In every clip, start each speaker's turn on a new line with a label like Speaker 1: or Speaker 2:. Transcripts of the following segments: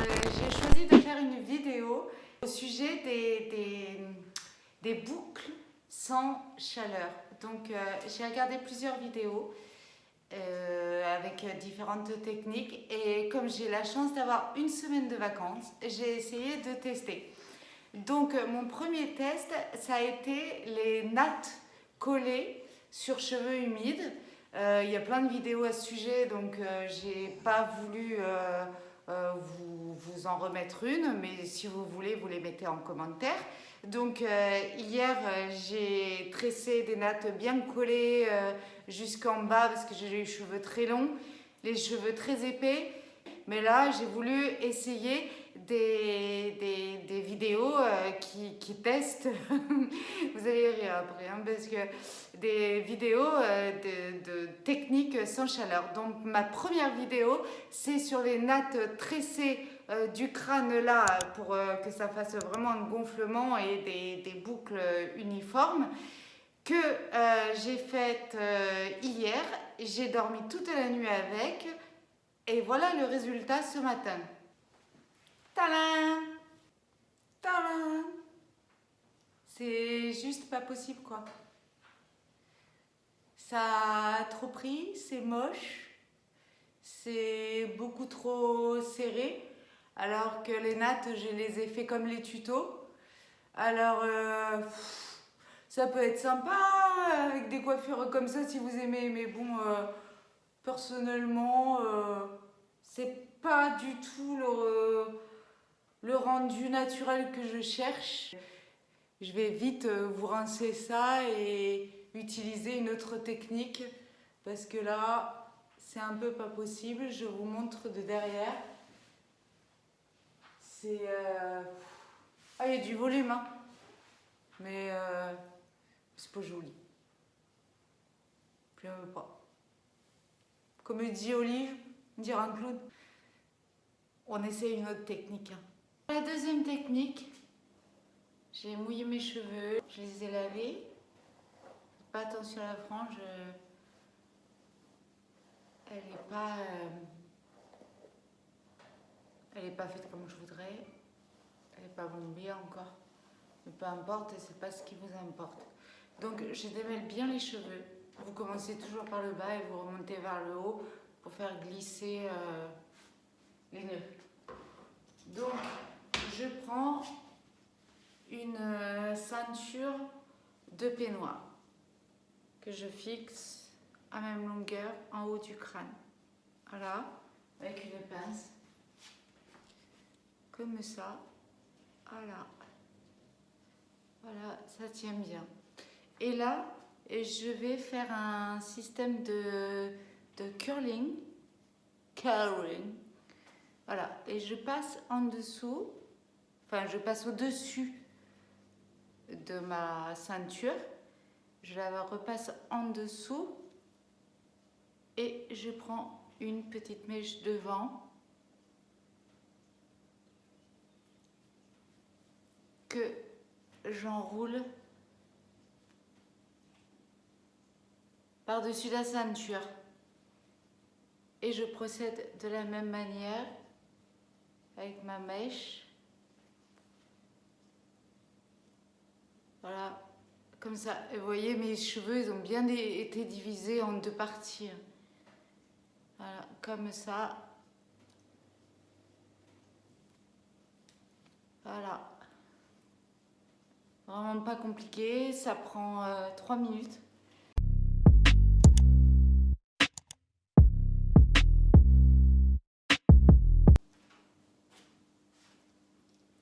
Speaker 1: j'ai choisi de faire une vidéo au sujet des boucles sans chaleur. Donc j'ai regardé plusieurs vidéos avec différentes techniques et comme j'ai la chance d'avoir une semaine de vacances, j'ai essayé de tester. Donc mon premier test, ça a été les nattes collées sur cheveux humides. Il y a plein de vidéos à ce sujet, donc j'ai pas voulu vous en remettre une, mais si vous voulez, vous les mettez en commentaire. Donc hier, j'ai tressé des nattes bien collées jusqu'en bas parce que j'ai les cheveux très longs, les cheveux très épais. Mais là, j'ai voulu essayer des vidéos qui testent, vous allez rire après, hein, parce que des vidéos de techniques sans chaleur. Donc ma première vidéo, c'est sur les nattes tressées du crâne là, pour que ça fasse vraiment un gonflement et des boucles uniformes, que j'ai faite hier. J'ai dormi toute la nuit avec, et voilà le résultat ce matin. Tadam! Tadam! C'est juste pas possible, quoi. Ça a trop pris, c'est moche, c'est beaucoup trop serré, alors que les nattes, je les ai fait comme les tutos. Alors, ça peut être sympa avec des coiffures comme ça si vous aimez, mais bon, personnellement, c'est pas du tout le rendu naturel que je cherche. Je vais vite vous rincer ça et utiliser une autre technique parce que là, c'est un peu pas possible. Je vous montre de derrière. C'est... Ah, il y a du volume, hein. Mais c'est pas joli. Je n'aime pas. Comme dit Olive, dire un clown. On essaie une autre technique. La deuxième technique, j'ai mouillé mes cheveux, je les ai lavés. Faites pas attention à la frange, elle n'est pas faite comme je voudrais. Elle n'est pas bombée encore. Mais peu importe, c'est pas ce qui vous importe. Donc je démêle bien les cheveux. Vous commencez toujours par le bas et vous remontez vers le haut pour faire glisser les nœuds. Donc je prends une ceinture de peignoir que je fixe à même longueur en haut du crâne. Voilà, avec une pince, comme ça. Voilà, voilà, ça tient bien. Et là, je vais faire un système de curling. Voilà, et je passe en dessous, enfin je passe au-dessus de ma ceinture, je la repasse en dessous et je prends une petite mèche devant que j'enroule par-dessus la ceinture et je procède de la même manière avec ma mèche. Voilà, comme ça. Et vous voyez, mes cheveux, ils ont bien été divisés en deux parties. Voilà, comme ça. Voilà. Vraiment pas compliqué, ça prend 3 minutes.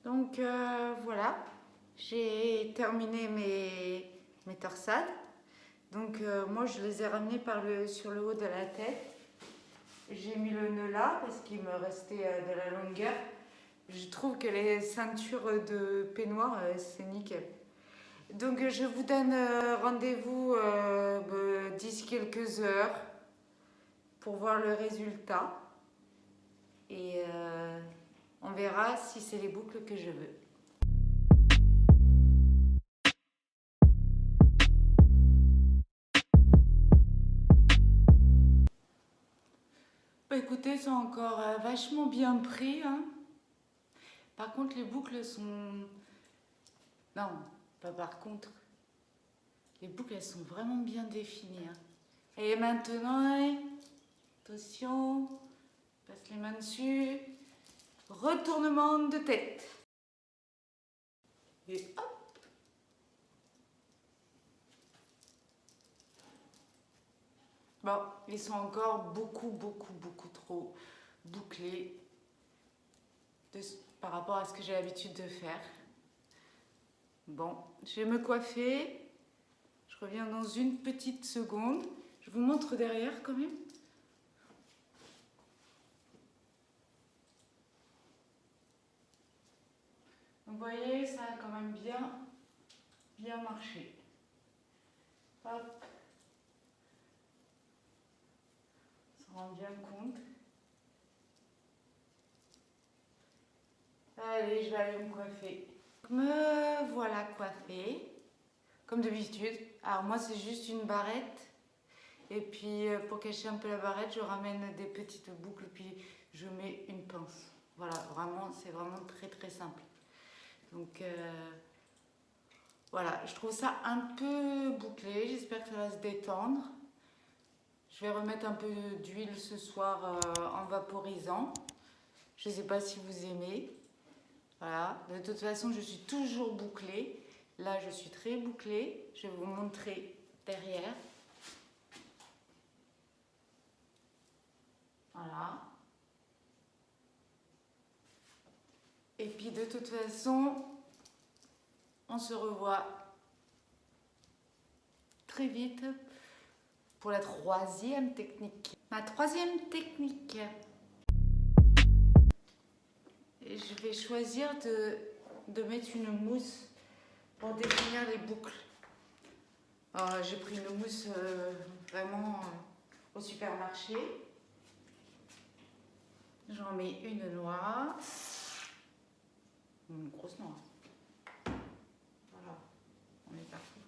Speaker 1: Donc voilà, j'ai terminé mes torsades. Donc moi je les ai ramenées sur le haut de la tête. J'ai mis le nœud là parce qu'il me restait de la longueur. Je trouve que les ceintures de peignoir, c'est nickel. Donc je vous donne rendez-vous d'ici quelques heures pour voir le résultat. Et on verra si c'est les boucles que je veux. Bah écoutez, c'est encore vachement bien pris, hein. Par contre, les boucles sont... Non, pas par contre. Les boucles, elles sont vraiment bien définies. Hein. Et maintenant, attention, passe les mains dessus. Retournement de tête. Et hop. Bon, ils sont encore beaucoup trop bouclés par rapport à ce que j'ai l'habitude de faire. Bon, je vais me coiffer. Je reviens dans une petite seconde. Je vous montre derrière quand même. Donc, vous voyez, ça a quand même bien marché. Hop. On s'en rend bien compte. Allez, je vais aller me coiffer. Me voilà coiffée, comme d'habitude. Alors moi, c'est juste une barrette. Et puis, pour cacher un peu la barrette, je ramène des petites boucles, puis je mets une pince. Voilà, vraiment, c'est vraiment très simple. Donc, voilà, je trouve ça un peu bouclé. J'espère que ça va se détendre. Je vais remettre un peu d'huile ce soir en vaporisant. Je ne sais pas si vous aimez. Voilà, de toute façon, je suis toujours bouclée. Là, je suis très bouclée. Je vais vous montrer derrière. Voilà. Et puis, de toute façon, on se revoit très vite pour la troisième technique. Ma troisième technique. Et je vais choisir de mettre une mousse pour définir les boucles. J'ai pris une mousse vraiment au supermarché. J'en mets une noire. Une grosse noire. Voilà, on est parti.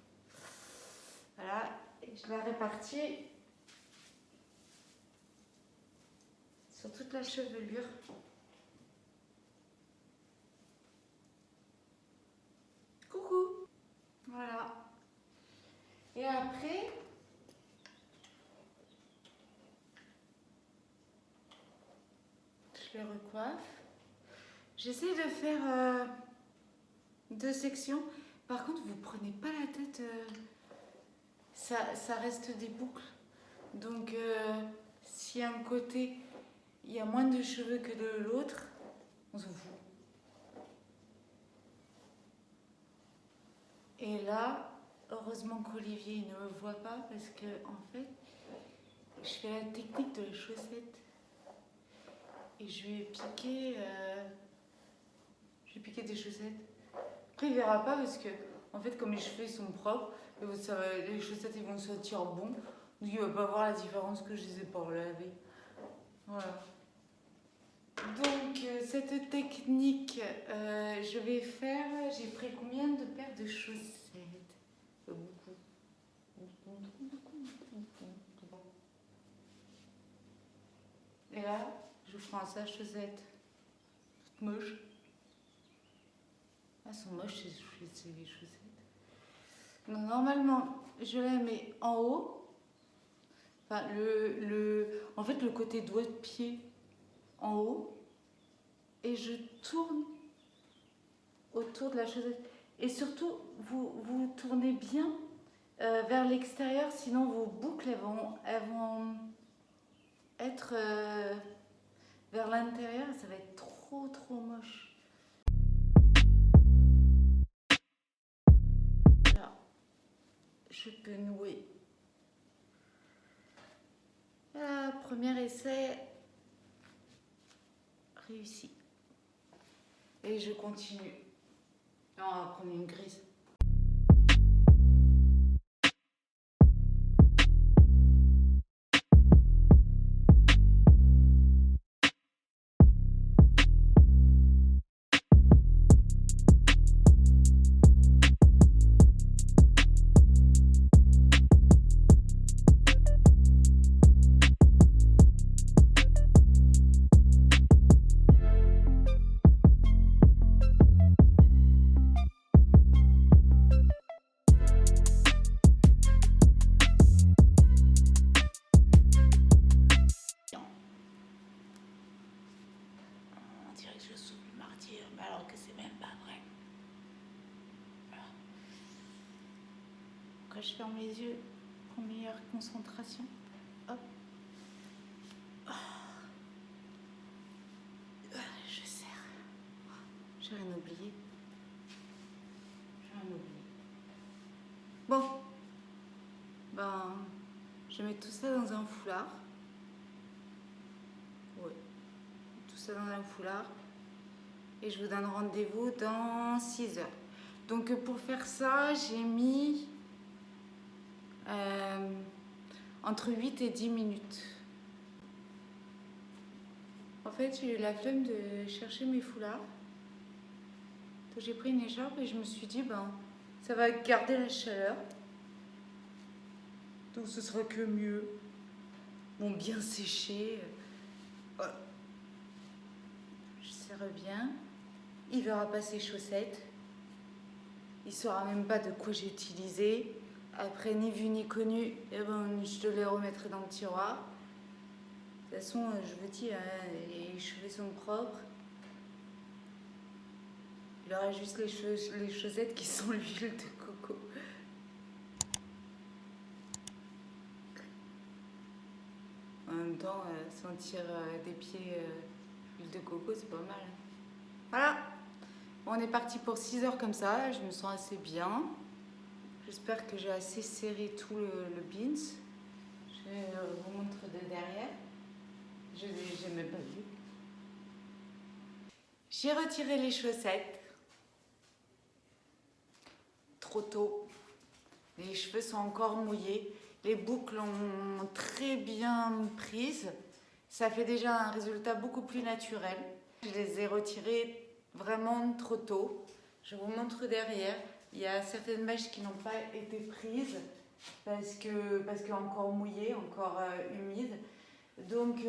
Speaker 1: Voilà, et je la répartis sur toute la chevelure. Coucou! Voilà. Et après, je le recoiffe. J'essaie de faire 2 sections. Par contre, vous prenez pas la tête. Ça reste des boucles. Donc, si un côté, il y a moins de cheveux que de l'autre, on s'en fout. Et là, heureusement qu'Olivier ne me voit pas parce que, en fait, je fais la technique de la chaussette. Et je lui ai piqué, des chaussettes. Après, il verra pas parce que, en fait, comme mes cheveux sont propres, les chaussettes ils vont sortir bon. Donc, il va pas voir la différence que je les ai pas lavées. Voilà. Donc, cette technique, je vais faire. J'ai pris combien de paires de chaussettes? Beaucoup. Et là, je prends sa chaussette. Moche. Elles sont moches ces chaussettes. Donc, normalement, je la mets en haut. Enfin, en fait, le côté doigt de pied en haut. Et je tourne autour de la chaussette. Et surtout, vous tournez bien vers l'extérieur, sinon vos boucles elles vont être vers l'intérieur et ça va être trop moche. Là, je peux nouer. Voilà, premier essai réussi. Et je continue. Non, on va prendre une grise. après je ferme les yeux pour meilleure concentration. Hop. Je serre. J'ai rien oublié. Bon. Ben, je mets tout ça dans un foulard. Ouais. Tout ça dans un foulard. Et je vous donne rendez-vous dans 6 heures. Donc pour faire ça, j'ai mis entre 8 et 10 minutes. En fait, j'ai eu la flemme de chercher mes foulards. Donc j'ai pris une écharpe et je me suis dit, ben, ça va garder la chaleur. Donc ce sera que mieux. Bon, bien séché. Voilà. Je serre bien. Il verra pas ses chaussettes. Il saura même pas de quoi j'ai utilisé. Après, ni vu ni connu, eh ben, je te les remettrai dans le tiroir. De toute façon, je vous dis, hein, les cheveux sont propres. Il aura juste les chaussettes qui sont l'huile de coco. En même temps, sentir des pieds l'huile de coco, c'est pas mal. Voilà. Bon, on est parti pour 6 heures comme ça. Je me sens assez bien. J'espère que j'ai assez serré tout le beans. Je vous montre de derrière. Je n'ai même pas vu. J'ai retiré les chaussettes. Trop tôt. Les cheveux sont encore mouillés. Les boucles ont très bien prises. Ça fait déjà un résultat beaucoup plus naturel. Je les ai retirés vraiment trop tôt. Je vous montre derrière. Il y a certaines mèches qui n'ont pas été prises parce que encore mouillées, encore humides. Donc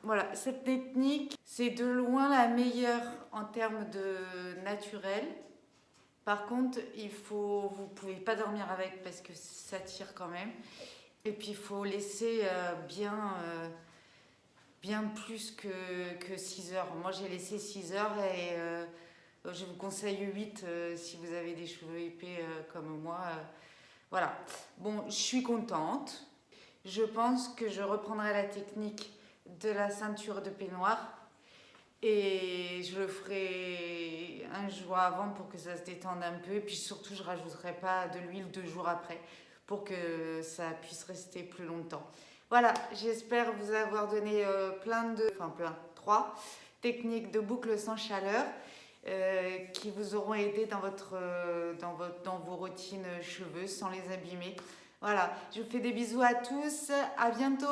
Speaker 1: voilà, cette technique, c'est de loin la meilleure en termes de naturel. Par contre, vous pouvez pas dormir avec parce que ça tire quand même. Et puis il faut laisser bien plus que 6 heures. Moi j'ai laissé 6 heures et je vous conseille 8 si vous avez des cheveux épais comme moi. Voilà. Bon, je suis contente. Je pense que je reprendrai la technique de la ceinture de peignoir. Et je le ferai un jour avant pour que ça se détende un peu. Et puis surtout, je ne rajouterai pas de l'huile 2 jours après pour que ça puisse rester plus longtemps. Voilà, j'espère vous avoir donné 3 techniques de boucles sans chaleur qui vous auront aidé dans vos routines cheveux sans les abîmer. Voilà, je vous fais des bisous à tous, à bientôt.